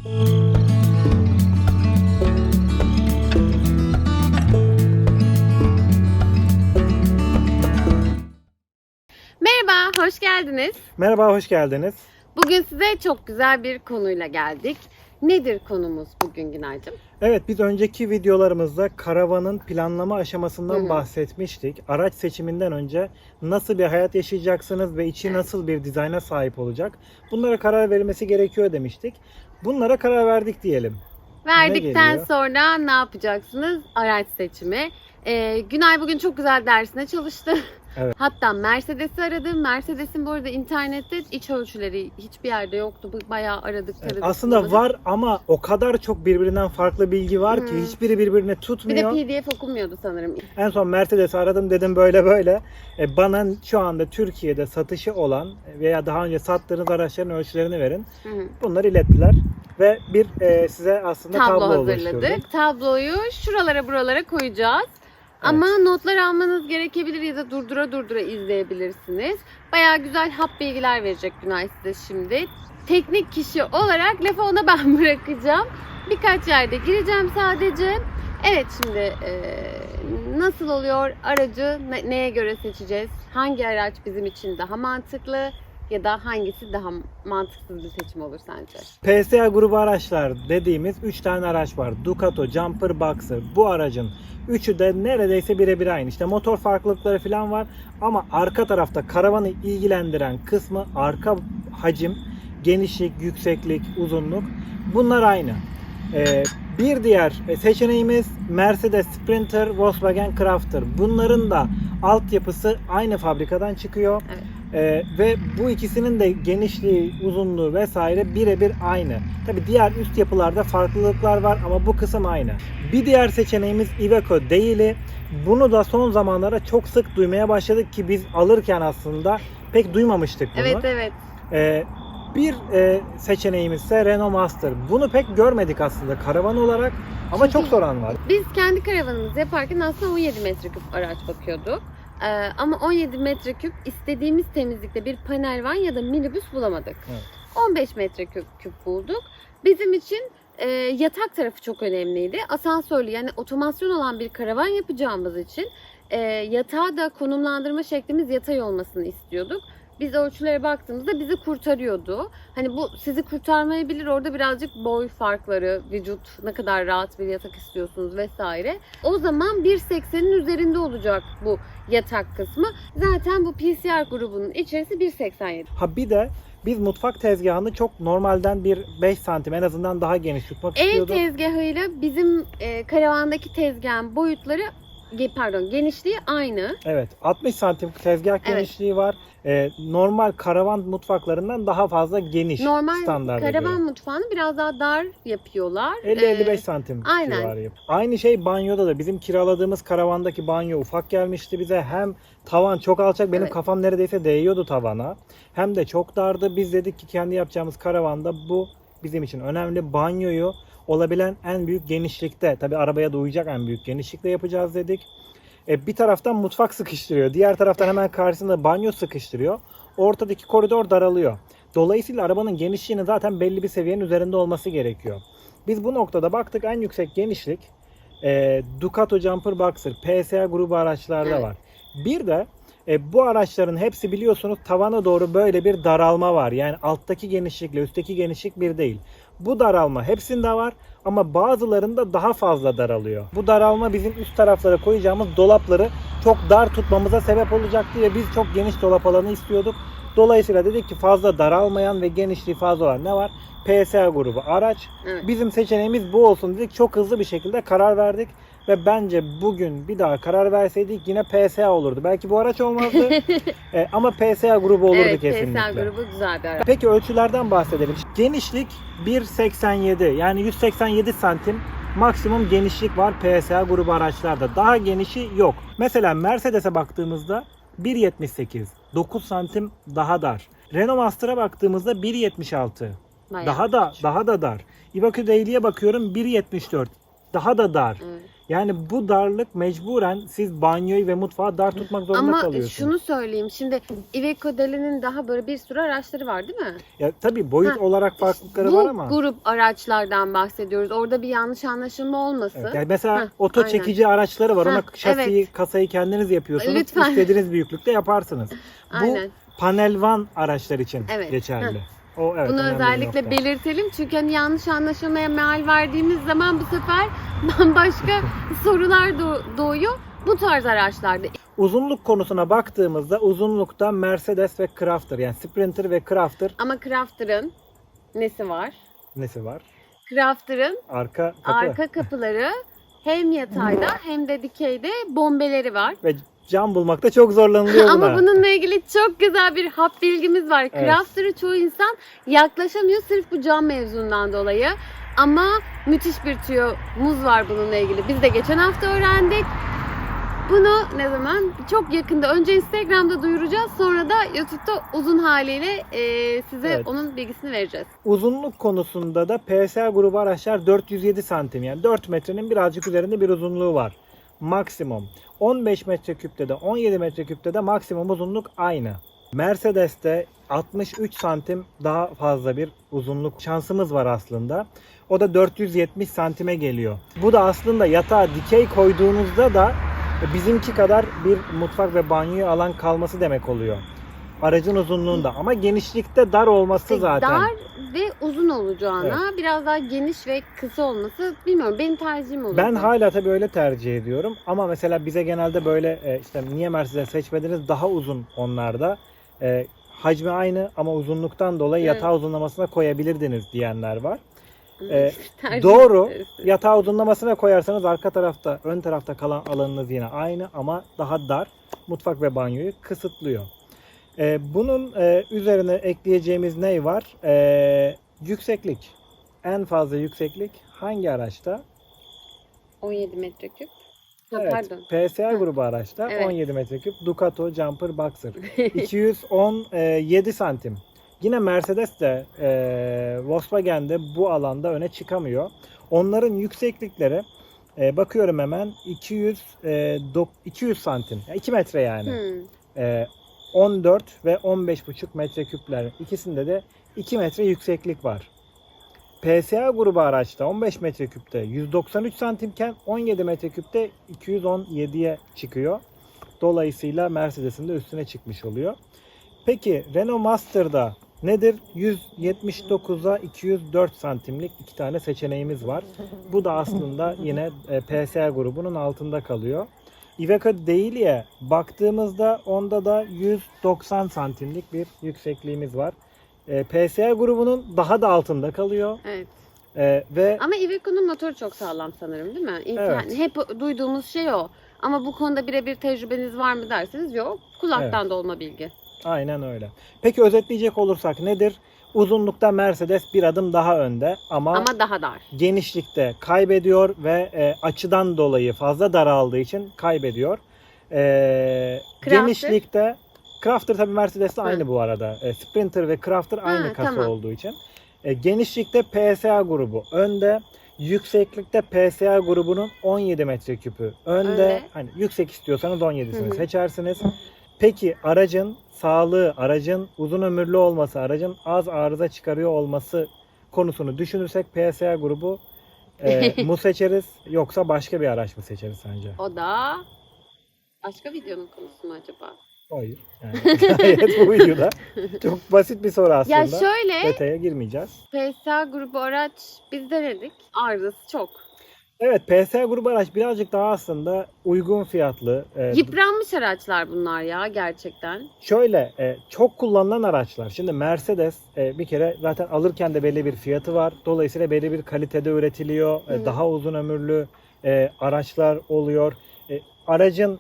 Merhaba, hoş geldiniz. Merhaba, hoş geldiniz. Bugün size çok güzel bir konuyla geldik. Nedir konumuz bugün Günaycığım? Evet, biz önceki videolarımızda karavanın planlama aşamasından bahsetmiştik. Araç seçiminden önce nasıl bir hayat yaşayacaksınız ve içi nasıl bir dizayna sahip olacak? Bunlara karar verilmesi gerekiyor demiştik. Bunlara karar verdik diyelim. Verdikten sonra ne yapacaksınız? Araç seçimi. Günay bugün çok güzel dersine çalıştı. Evet. Hatta Mercedes'i aradım. Mercedes'in bu arada internette iç ölçüleri hiçbir yerde yoktu. Bayağı aradık. Evet, aslında var ama o kadar çok birbirinden farklı bilgi var ki hiçbiri birbirine tutmuyor. Bir de PDF okunmuyordu sanırım. En son Mercedes'i aradım, dedim böyle böyle. Bana şu anda Türkiye'de satışı olan veya daha önce sattığınız araçların ölçülerini verin. Bunları ilettiler. Ve bir size aslında tablo hazırladık. Tabloyu şuralara buralara koyacağız. Evet. Ama notlar almanız gerekebilir ya da durdura durdura izleyebilirsiniz. Bayağı güzel hap bilgiler verecek Günay size şimdi. Teknik kişi olarak lafı ona ben bırakacağım. Birkaç yerde gireceğim sadece. Evet, şimdi nasıl oluyor? Aracı neye göre seçeceğiz? Hangi araç bizim için daha mantıklı? Ya da hangisi daha mantıksız bir seçim olur sence? PSA grubu araçlar dediğimiz 3 tane araç var. Ducato, Jumper, Boxer. Bu aracın üçü de neredeyse birebir aynı. İşte motor farklılıkları falan var. Ama arka tarafta karavanı ilgilendiren kısmı arka hacim, genişlik, yükseklik, uzunluk. Bunlar aynı. Bir diğer seçeneğimiz Mercedes Sprinter, Volkswagen Crafter. Bunların da altyapısı aynı fabrikadan çıkıyor. Evet. Ve bu ikisinin de genişliği, uzunluğu vesaire birebir aynı. Tabi diğer üst yapılarda farklılıklar var ama bu kısım aynı. Bir diğer seçeneğimiz Iveco değili. Bunu da son zamanlarda çok sık duymaya başladık ki biz alırken aslında pek duymamıştık bunu. Evet. Bir seçeneğimiz ise Renault Master. Bunu pek görmedik aslında karavan olarak ama çok soran var. Biz kendi karavanımızı yaparken aslında 17 metreküp araç bakıyorduk. Ama 17 metreküp istediğimiz temizlikte bir panel van ya da minibüs bulamadık. Evet. 15 metreküp bulduk. Bizim için yatak tarafı çok önemliydi. Asansörlü, yani otomasyon olan bir karavan yapacağımız için yatağı da konumlandırma şeklimiz yatay olmasını istiyorduk. Biz ölçülere baktığımızda bizi kurtarıyordu. Hani bu sizi kurtarmayabilir. Orada birazcık boy farkları, vücut, ne kadar rahat bir yatak istiyorsunuz vesaire. O zaman 1.80'in üzerinde olacak bu yatak kısmı. Zaten bu PCR grubunun içerisi 1.87. Ha bir de biz mutfak tezgahını çok normalden bir 5 santim en azından daha geniş tutmak istiyorduk. Ev tezgahıyla bizim karavandaki tezgahın boyutları genişliği aynı. Evet, 60 santim tezgah genişliği var. Normal karavan mutfaklarından daha fazla geniş standart. Normal karavan mutfağını biraz daha dar yapıyorlar. 50-55 santim civarı. Aynı şey banyoda da. Bizim kiraladığımız karavandaki banyo ufak gelmişti bize. Hem tavan çok alçak, benim kafam neredeyse değiyordu tavana. Hem de çok dardı. Biz dedik ki kendi yapacağımız karavanda bu bizim için önemli. Banyoyu olabilen en büyük genişlikte, tabi arabaya da uyacak en büyük genişlikte yapacağız dedik. Bir taraftan mutfak sıkıştırıyor. Diğer taraftan hemen karşısında banyo sıkıştırıyor. Ortadaki koridor daralıyor. Dolayısıyla arabanın genişliğinin zaten belli bir seviyenin üzerinde olması gerekiyor. Biz bu noktada baktık, en yüksek genişlik Ducato, Jumper, Boxer, PSA grubu araçlarda var. Bir de bu araçların hepsi biliyorsunuz tavana doğru böyle bir daralma var. Yani alttaki genişlikle üstteki genişlik bir değil. Bu daralma hepsinde var ama bazılarında daha fazla daralıyor. Bu daralma bizim üst taraflara koyacağımız dolapları çok dar tutmamıza sebep olacaktı ve biz çok geniş dolap alanı istiyorduk. Dolayısıyla dedik ki fazla daralmayan ve genişliği fazla olan ne var? PSA grubu araç. Evet. Bizim seçeneğimiz bu olsun dedik. Çok hızlı bir şekilde karar verdik. Ve bence bugün bir daha karar verseydik yine PSA olurdu. Belki bu araç olmazdı ama PSA grubu olurdu kesinlikle. PSA grubu güzel bir araç. Peki ölçülerden bahsedelim. Genişlik 1.87 yani 187 santim maksimum genişlik var PSA grubu araçlarda. Daha genişi yok. Mesela Mercedes'e baktığımızda 1.78, 9 santim daha dar. Renault Master'a baktığımızda 1.76. Daha da dar. Iveco Daily'e bakıyorum 1.74. Daha da dar. Evet. Yani bu darlık mecburen siz banyoyu ve mutfağı dar tutmak zorunda Ama kalıyorsunuz. şunu söyleyeyim. Şimdi Iveco Deli'nin daha böyle bir sürü araçları var değil mi? Ya tabii boyut olarak farklılıkları Bu var ama. grup araçlardan bahsediyoruz. Orada bir yanlış anlaşılma olmasın. Evet, yani mesela Heh, oto aynen. çekici araçları var. Ona şasiyi, evet. kasayı kendiniz yapıyorsunuz. Lütfen. İstediğiniz büyüklükte yaparsınız. Bu Aynen. panel van araçlar için Evet. geçerli. O evet. Bunu önemli bir özellikle nokta. belirtelim çünkü hani yanlış anlaşılmaya meal verdiğimiz zaman bu sefer bambaşka sorular doğuyor bu tarz araçlarda. Uzunluk konusuna baktığımızda uzunlukta Mercedes ve Crafter yani Sprinter ve Crafter Ama Crafter'ın nesi var? nesi var? Crafter'ın Arka kapı arka kapıları hem yatayda hem de dikeyde bombeleri var. ve cam bulmakta çok zorlanılıyor buna. Ama bununla ilgili çok güzel bir hap bilgimiz var. Evet. Crafter'ı çoğu insan yaklaşamıyor sırf bu cam mevzundan dolayı. Ama müthiş bir tüyomuz var bununla ilgili. Biz de geçen hafta öğrendik. Bunu ne zaman? Çok yakında. Önce Instagram'da duyuracağız. Sonra da YouTube'da uzun haliyle size Evet. onun bilgisini vereceğiz. Uzunluk konusunda da PSA grubu araçlar 407 santim yani 4 metrenin birazcık üzerinde bir uzunluğu var. Maksimum. 15 metreküpte de 17 metreküpte de maksimum uzunluk aynı. Mercedes'te 63 santim daha fazla bir uzunluk şansımız var aslında. O da 470 santime geliyor. Bu da aslında yatağa dikey koyduğunuzda da bizimki kadar bir mutfak ve banyoya alan kalması demek oluyor. Aracın uzunluğunda ama genişlikte dar olması zaten. Dar ve uzun olacağına biraz daha geniş ve kısa olması bilmiyorum benim tercihim olur. Ben hala tabii öyle tercih ediyorum ama mesela bize genelde böyle işte niye Mercedes seçmediniz daha uzun onlarda. Hacmi aynı ama uzunluktan dolayı yatağı uzunlamasına koyabilirdiniz diyenler var. Tercih Doğru. meselesi. Yatağı uzunlamasına koyarsanız arka tarafta, ön tarafta kalan alanınız yine aynı ama daha dar. Mutfak ve banyoyu kısıtlıyor. Bunun üzerine ekleyeceğimiz ne var? Yükseklik. En fazla yükseklik hangi araçta? 17 metreküp. Ha, Evet, pardon. PSA grubu araçta Evet. 17 metreküp Ducato Jumper Boxer. 217 santim. Yine Mercedes de Volkswagen de bu alanda öne çıkamıyor. Onların yükseklikleri bakıyorum hemen 200 santim. 2 metre yani. 14 ve 15,5 metreküpler. İkisinde de 2 metre yükseklik var. PSA grubu araçta 15 metreküpte 193 santimken 17 metreküpte 217'ye çıkıyor. Dolayısıyla Mercedes'in de üstüne çıkmış oluyor. Peki Renault Master'da nedir? 179'a 204 santimlik iki tane seçeneğimiz var. Bu da aslında yine PSA grubunun altında kalıyor. Iveco Daily'e baktığımızda onda da 190 santimlik bir yüksekliğimiz var. PSA grubunun daha da altında kalıyor. Evet. Ve Ama Iveco'nun motoru çok sağlam sanırım değil mi? Evet. Hep duyduğumuz şey o. Ama bu konuda birebir tecrübeniz var mı derseniz yok. Kulaktan dolma bilgi. aynen öyle. Peki özetleyecek olursak nedir? Uzunlukta Mercedes bir adım daha önde ama daha dar. genişlikte kaybediyor ve açıdan dolayı fazla daraldığı için kaybediyor. Genişlikte Crafter tabii Mercedes'le aynı bu arada. Sprinter ve Crafter aynı kasa tamam. olduğu için. Genişlikte PSA grubu önde. Yükseklikte PSA grubunun 17 metreküpü önde. Hani yüksek istiyorsanız 17'sini seçersiniz. Peki aracın sağlığı, aracın uzun ömürlü olması, aracın az arıza çıkarıyor olması konusunu düşünürsek PSA grubu mu seçeriz yoksa başka bir araç mı seçeriz sence? O da başka videonun konusu mu acaba? Hayır. Yani gayet bu videoda çok basit bir soru aslında. Ya şöyle Detaya girmeyeceğiz. PSA grubu araç biz denedik. Arızası çok. Evet, PSA grubu araç birazcık daha aslında uygun fiyatlı. Yıpranmış araçlar bunlar ya gerçekten. Şöyle çok kullanılan araçlar. Şimdi Mercedes bir kere zaten alırken de belli bir fiyatı var. Dolayısıyla belli bir kalitede üretiliyor. Daha uzun ömürlü araçlar oluyor. Aracın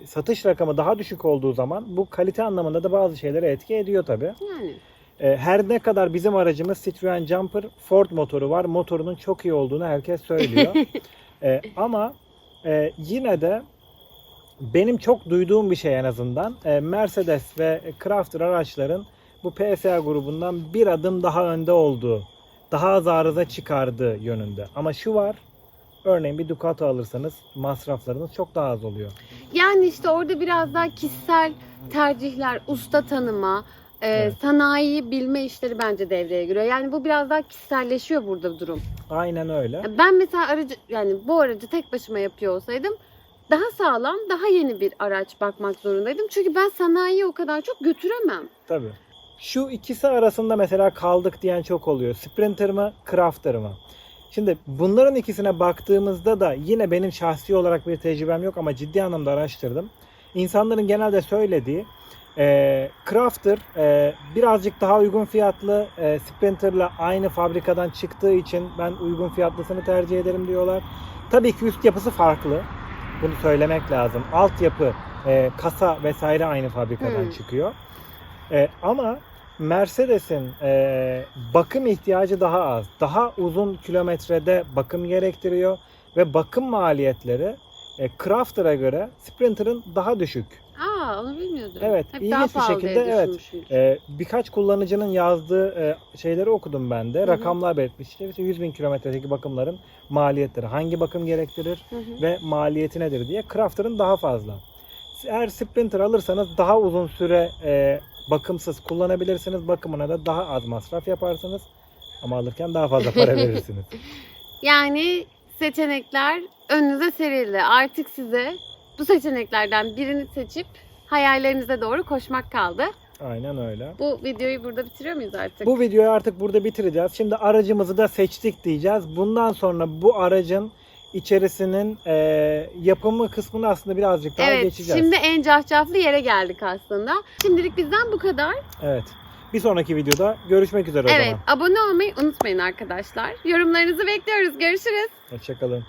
satış rakamı daha düşük olduğu zaman bu kalite anlamında da bazı şeylere etki ediyor tabii. Yani. Her ne kadar bizim aracımız Citroen Jumper Ford motoru var. Motorunun çok iyi olduğunu herkes söylüyor. Ama yine de benim çok duyduğum bir şey en azından Mercedes ve Crafter araçların bu PSA grubundan bir adım daha önde olduğu, daha az arıza çıkardığı yönünde. Ama şu var, Örneğin bir Ducato alırsanız masraflarınız çok daha az oluyor. Yani işte orada biraz daha kişisel tercihler, usta tanıma, sanayiyi bilme işleri bence devreye giriyor. Yani bu biraz daha kişiselleşiyor burada durum. Aynen öyle. Ben mesela bu aracı tek başıma yapıyor olsaydım daha sağlam, daha yeni bir araç bakmak zorundaydım. Çünkü ben sanayiye o kadar çok götüremem. Tabii. Şu ikisi arasında mesela kaldık diyen çok oluyor. Sprinter mı, Crafter mı? Şimdi bunların ikisine baktığımızda da yine benim şahsi olarak bir tecrübem yok ama ciddi anlamda araştırdım. İnsanların genelde söylediği Crafter birazcık daha uygun fiyatlı, Sprinter'la aynı fabrikadan çıktığı için ben uygun fiyatlısını tercih ederim diyorlar. Tabii ki üst yapısı farklı. Bunu söylemek lazım. Altyapı, kasa vesaire aynı fabrikadan çıkıyor. Ama Mercedes'in bakım ihtiyacı daha az. Daha uzun kilometrede bakım gerektiriyor ve bakım maliyetleri Crafter'a göre Sprinter'ın daha düşük. Onu bilmiyordum. Evet, Hep ilginç bir şekilde birkaç kullanıcının yazdığı şeyleri okudum ben de. Rakamlar belirtmişler. İşte 100.000 kilometredeki bakımların maliyetleri, hangi bakım gerektirir ve maliyeti nedir diye. Crafter'ın daha fazla. Eğer Sprinter alırsanız daha uzun süre bakımsız kullanabilirsiniz. Bakımına da daha az masraf yaparsınız. Ama alırken daha fazla para verirsiniz. Yani seçenekler önünüze serildi. Artık size bu seçeneklerden birini seçip hayallerinize doğru koşmak kaldı. Aynen öyle. Bu videoyu burada bitiriyor muyuz artık? Bu videoyu artık burada bitireceğiz. Şimdi aracımızı da seçtik diyeceğiz. Bundan sonra bu aracın içerisinin yapımı kısmını aslında birazcık daha geçeceğiz. Evet, şimdi en cafcaflı yere geldik aslında. Şimdilik bizden bu kadar. Evet. Bir sonraki videoda görüşmek üzere o zaman. Evet, abone olmayı unutmayın arkadaşlar. Yorumlarınızı bekliyoruz. Görüşürüz. Hoşçakalın.